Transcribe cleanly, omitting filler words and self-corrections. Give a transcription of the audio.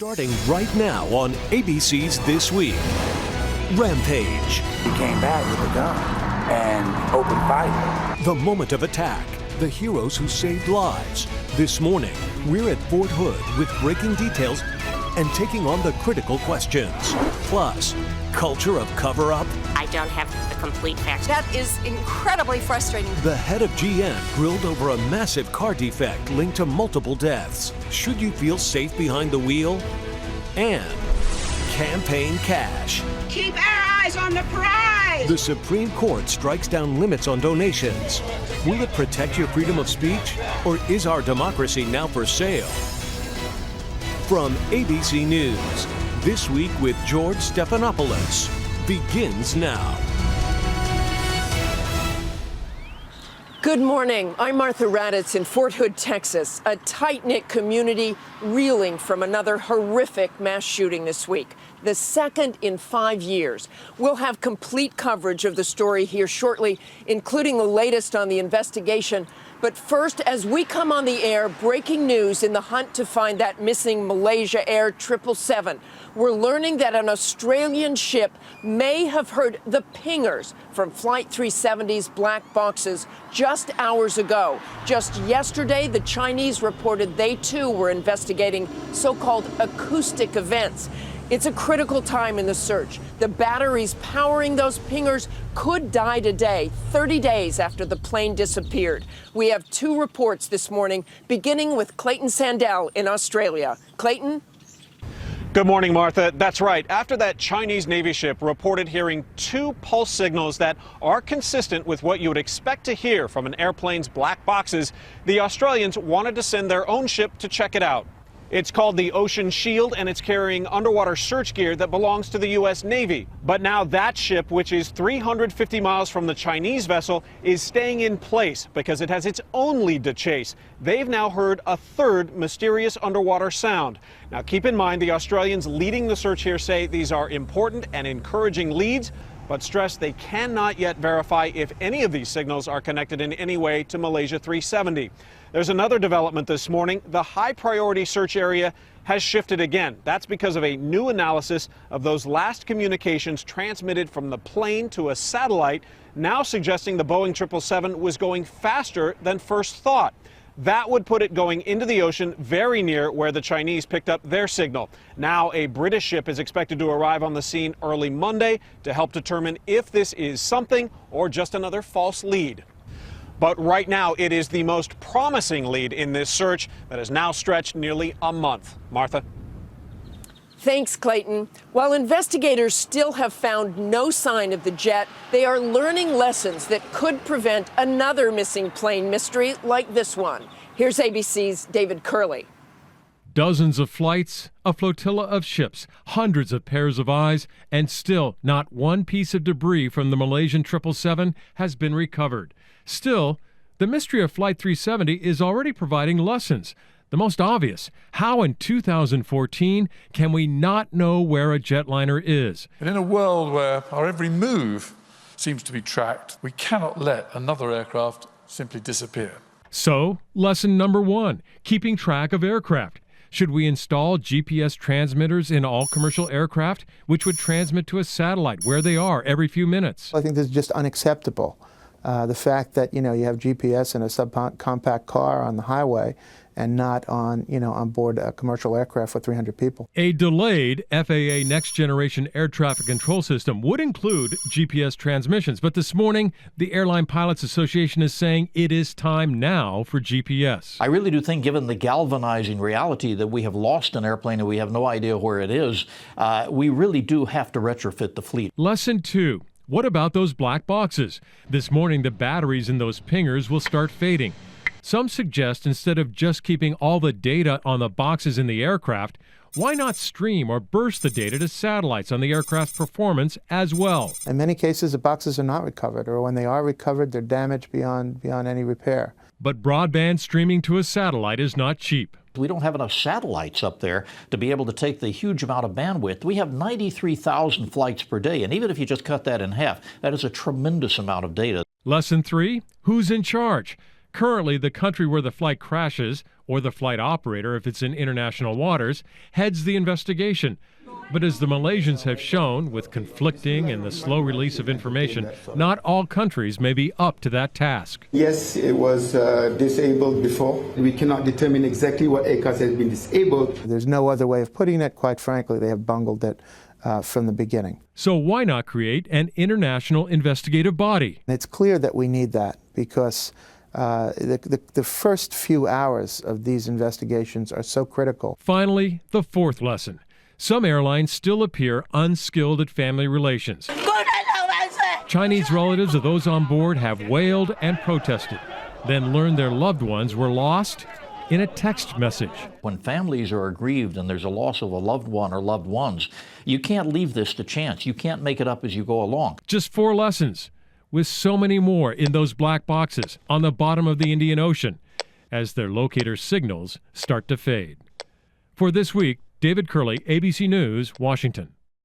Starting right now on ABC's This Week. Rampage. He came back with a gun and opened fire. The moment of attack. The heroes who saved lives. This morning, we're at Fort Hood with breaking details and taking on the critical questions. Plus, culture of cover-up. I don't have the complete facts. That is incredibly frustrating. The head of GM grilled over a massive car defect linked to multiple deaths. Should you feel safe behind the wheel? And campaign cash. Keep our eyes on the prize! The Supreme Court strikes down limits on donations. Will it protect your freedom of speech? Or is our democracy now for sale? From ABC News, This Week with George Stephanopoulos begins now. Good morning. I'm Martha Raddatz in Fort Hood, Texas, a tight-knit community reeling from another horrific mass shooting this week, the second in 5 years. We'll have complete coverage of the story here shortly, including the latest on the investigation. But first, as we come on the air, breaking news in the hunt to find that missing Malaysia Air 777. We're learning that an Australian ship may have heard the pingers from Flight 370's black boxes just hours ago. Just yesterday, the Chinese reported they too were investigating so-called acoustic events. It's a critical time in the search. The batteries powering those pingers could die today, 30 days after the plane disappeared. We have two reports this morning, beginning with Clayton Sandell in Australia. Clayton? Good morning, Martha. That's right. After that Chinese Navy ship reported hearing two pulse signals that are consistent with what you would expect to hear from an airplane's black boxes, the Australians wanted to send their own ship to check it out. It's called the Ocean Shield, and it's carrying underwater search gear that belongs to the U.S. Navy. But now that ship, which is 350 miles from the Chinese vessel, is staying in place because it has its own lead to chase. They've now heard a third mysterious underwater sound. Now, keep in mind, the Australians leading the search here say these are important and encouraging leads, but stress they cannot yet verify if any of these signals are connected in any way to Malaysia 370. There's another development this morning. The high-priority search area has shifted again. That's because of a new analysis of those last communications transmitted from the plane to a satellite, now suggesting the Boeing 777 was going faster than first thought. That would put it going into the ocean very near where the Chinese picked up their signal. Now a British ship is expected to arrive on the scene early Monday to help determine if this is something or just another false lead. But right now, it is the most promising lead in this search that has now stretched nearly a month. Martha? Thanks, Clayton. While investigators still have found no sign of the jet, they are learning lessons that could prevent another missing plane mystery like this one. Here's ABC's David Kerley. Dozens of flights, a flotilla of ships, hundreds of pairs of eyes, and still not one piece of debris from the Malaysian 777 has been recovered. Still, the mystery of Flight 370 is already providing lessons. The most obvious, how in 2014 can we not know where a jetliner is? And in a world where our every move seems to be tracked, we cannot let another aircraft simply disappear. So, lesson number one, keeping track of aircraft. Should we install GPS transmitters in all commercial aircraft, which would transmit to a satellite where they are every few minutes? I think this is just unacceptable. The fact that, you have GPS in a subcompact car on the highway and not on board a commercial aircraft with 300 people. A delayed FAA Next Generation Air Traffic Control System would include GPS transmissions, but this morning, the Airline Pilots Association is saying it is time now for GPS. I really do think, given the galvanizing reality that we have lost an airplane and we have no idea where it is, we really do have to retrofit the fleet. Lesson 2. What about those black boxes? This morning, the batteries in those pingers will start fading. Some suggest instead of just keeping all the data on the boxes in the aircraft, why not stream or burst the data to satellites on the aircraft's performance as well? In many cases, the boxes are not recovered, or when they are recovered, they're damaged beyond any repair. But broadband streaming to a satellite is not cheap. We don't have enough satellites up there to be able to take the huge amount of bandwidth. We have 93,000 flights per day, and even if you just cut that in half, that is a tremendous amount of data. Lesson 3, who's in charge? Currently, the country where the flight crashes, or the flight operator if it's in international waters, heads the investigation. But as the Malaysians have shown, with conflicting and the slow release of information, not all countries may be up to that task. Yes, it was disabled before. We cannot determine exactly what aircraft has been disabled. There's no other way of putting it. Quite frankly, they have bungled it from the beginning. So why not create an international investigative body? It's clear that we need that because the first few hours of these investigations are so critical. Finally, the fourth lesson. Some airlines still appear unskilled at family relations. Chinese relatives of those on board have wailed and protested, then learned their loved ones were lost in a text message. When families are aggrieved and there's a loss of a loved one or loved ones, you can't leave this to chance. You can't make it up as you go along. Just 4 lessons, with so many more in those black boxes on the bottom of the Indian Ocean as their locator signals start to fade. For This Week, David Kerley, ABC News, Washington.